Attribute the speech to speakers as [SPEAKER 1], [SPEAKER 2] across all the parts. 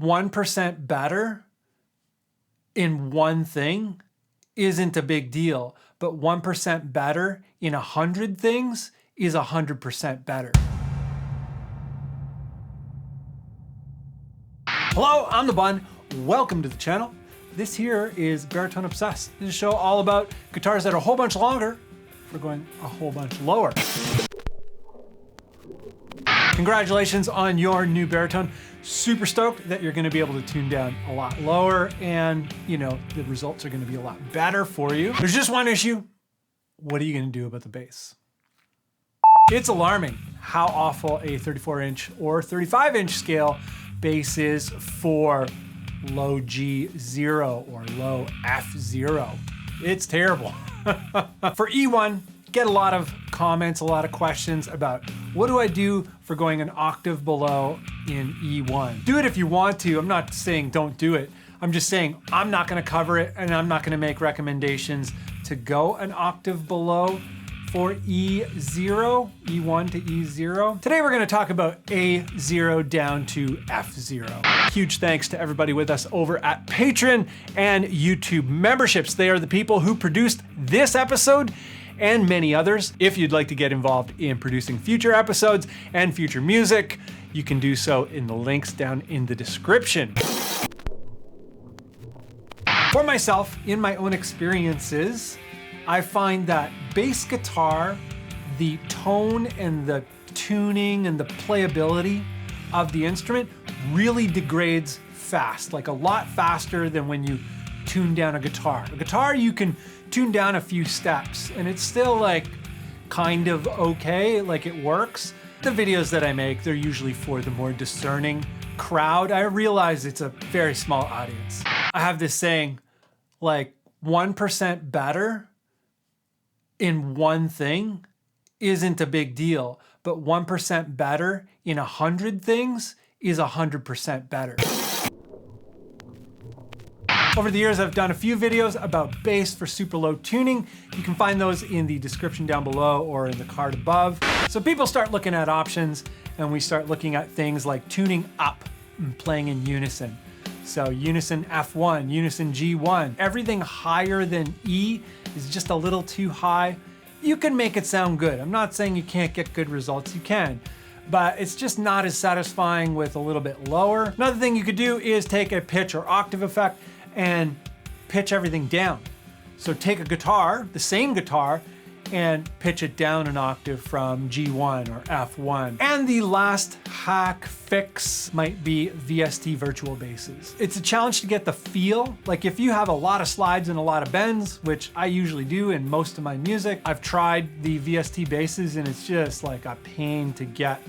[SPEAKER 1] 1% better in one thing isn't a big deal, but 1% better in 100 things is 100% better. Hello, I'm the Bun. Welcome to the channel. This here is Baritone Obsessed. This is a show all about guitars that are a whole bunch longer. We're going a whole bunch lower. Congratulations on your new baritone. Super stoked that you're gonna be able to tune down a lot lower and, you know, the results are gonna be a lot better for you. There's just one issue. What are you gonna do about the bass? It's alarming how awful a 34-inch or 35-inch scale bass is for low G0 or low F0. It's terrible. For E1, get a lot of comments, a lot of questions about what do I do for going an octave below in E1? Do it if you want to. I'm not saying don't do it. I'm just saying I'm not gonna cover it and I'm not gonna make recommendations to go an octave below for E0, E1 to E0. Today we're gonna talk about A0 down to F0. Huge thanks to everybody with us over at Patreon and YouTube memberships. They are the people who produced this episode and many others. If you'd like to get involved in producing future episodes and future music, you can do so in the links down in the description. For myself, in my own experiences, I find that bass guitar, the tone and the tuning and the playability of the instrument really degrades fast, like a lot faster than when you tune down a guitar. A guitar you can tune down a few steps and it's still like kind of okay, like it works. The videos that I make, they're usually for the more discerning crowd. I realize it's a very small audience. I have this saying, like 1% better in one thing isn't a big deal, but 1% better in 100 things is 100% better. Over the years, I've done a few videos about bass for super low tuning. You can find those in the description down below or in the card above. So people start looking at options and we start looking at things like tuning up and playing in unison. So unison F1, unison G1. Everything higher than E is just a little too high. You can make it sound good. I'm not saying you can't get good results, you can, but it's just not as satisfying with a little bit lower. Another thing you could do is take a pitch or octave effect and pitch everything down. So take a guitar, the same guitar, and pitch it down an octave from G1 or F1. And the last hack fix might be VST virtual basses. It's a challenge to get the feel. Like if you have a lot of slides and a lot of bends, which I usually do in most of my music, I've tried the VST basses and it's just like a pain to get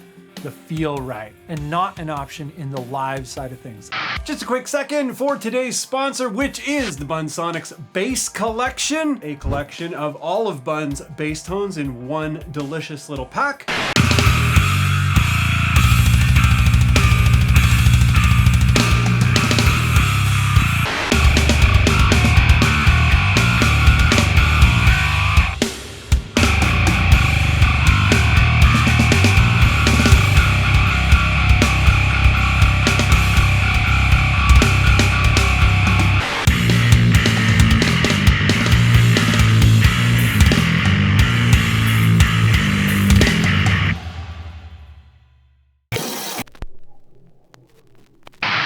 [SPEAKER 1] the feel right and not an option in the live side of things. Just a quick second for today's sponsor, which is the Bun Sonics Bass Collection, a collection of all of Bun's bass tones in one delicious little pack.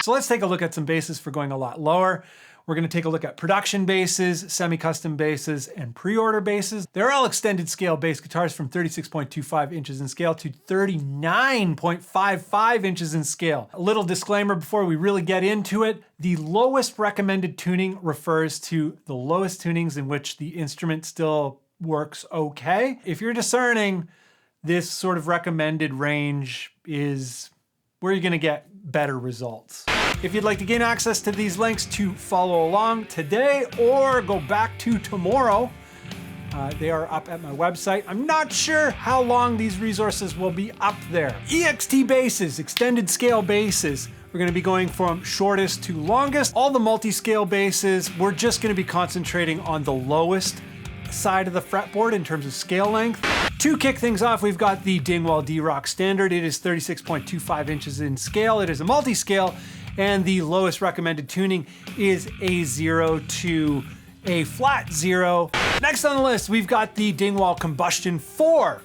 [SPEAKER 1] So let's take a look at some basses for going a lot lower. We're gonna take a look at production basses, semi-custom basses, and pre-order basses. They're all extended scale bass guitars from 36.25 inches in scale to 39.55 inches in scale. A little disclaimer before we really get into it, the lowest recommended tuning refers to the lowest tunings in which the instrument still works okay. If you're discerning, this sort of recommended range is where you're gonna get better results. If you'd like to gain access to these links to follow along today or go back to tomorrow, they are up at my website. I'm not sure how long these resources will be up there. EXT basses, extended scale basses. We're gonna be going from shortest to longest. All the multi-scale basses, we're just gonna be concentrating on the lowest side of the fretboard in terms of scale length. To kick things off, we've got the Dingwall D-Rock Standard. It is 36.25 inches in scale. It is a multi-scale and the lowest recommended tuning is A0 to A flat 0. Next on the list, we've got the Dingwall Combustion 4.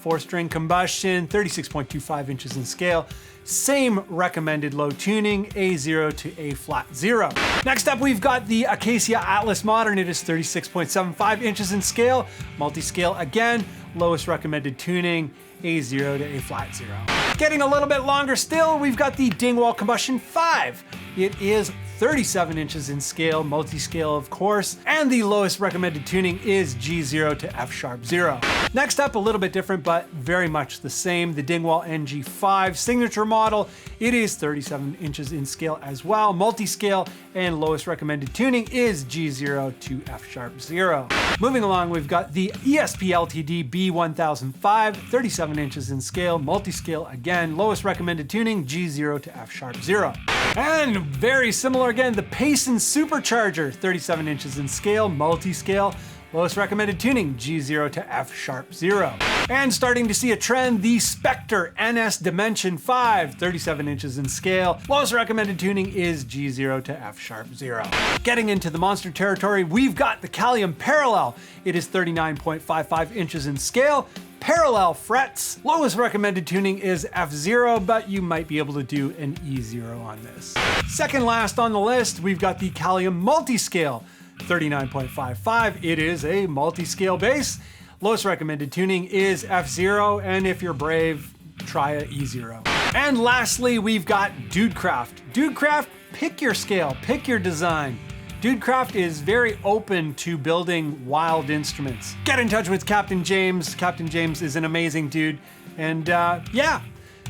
[SPEAKER 1] 4-string combustion, 36.25 inches in scale. Same recommended low tuning, A0 to A flat 0. Next up, we've got the Acacia Atlas Modern. It is 36.75 inches in scale. Multi-scale again, lowest recommended tuning, A0 to A flat 0. Getting a little bit longer still, we've got the Dingwall Combustion 5. It is 37 inches in scale, multi-scale of course, and the lowest recommended tuning is G0 to F sharp 0. Next up, a little bit different, but very much the same, the Dingwall NG5 signature model. It is 37 inches in scale as well, multi-scale, and lowest recommended tuning is G0 to F sharp 0. Moving along, we've got the ESP LTD B1005, 37 inches in scale, multi-scale again, lowest recommended tuning G0 to F sharp 0. And very similar again, the Payson Supercharger, 37 inches in scale, multi-scale, lowest recommended tuning G0 to F sharp 0. And starting to see a trend, the Spectre NS Dimension 5, 37 inches in scale, lowest recommended tuning is G0 to F sharp 0. Getting into the monster territory, we've got the Callium Parallel. It is 39.55 inches in scale, parallel frets. Lowest recommended tuning is F0, but you might be able to do an E0 on this. Second last on the list, we've got the Callium Multiscale, 39.55. It is a multi-scale bass. Lowest recommended tuning is F0, and if you're brave, try a E0. And lastly, we've got Dudecraft. Dudecraft, pick your scale, pick your design. Dudecraft is very open to building wild instruments. Get in touch with Captain James. Captain James is an amazing dude. And yeah,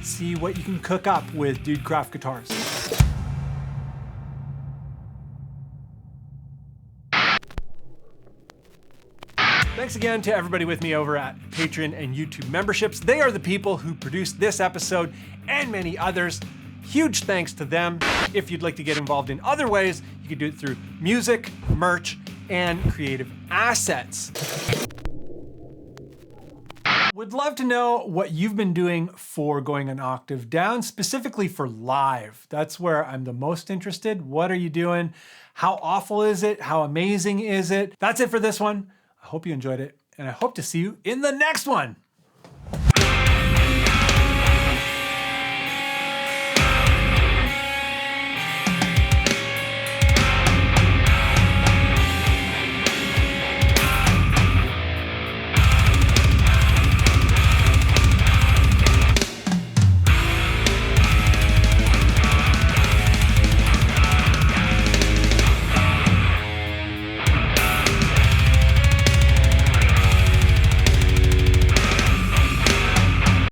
[SPEAKER 1] see what you can cook up with Dudecraft guitars. Thanks again to everybody with me over at Patreon and YouTube memberships. They are the people who produced this episode and many others. Huge thanks to them. If you'd like to get involved in other ways, you can do it through music, merch, and creative assets. Would love to know what you've been doing for going an octave down, specifically for live. That's where I'm the most interested. What are you doing? How awful is it? How amazing is it? That's it for this one. I hope you enjoyed it, and I hope to see you in the next one.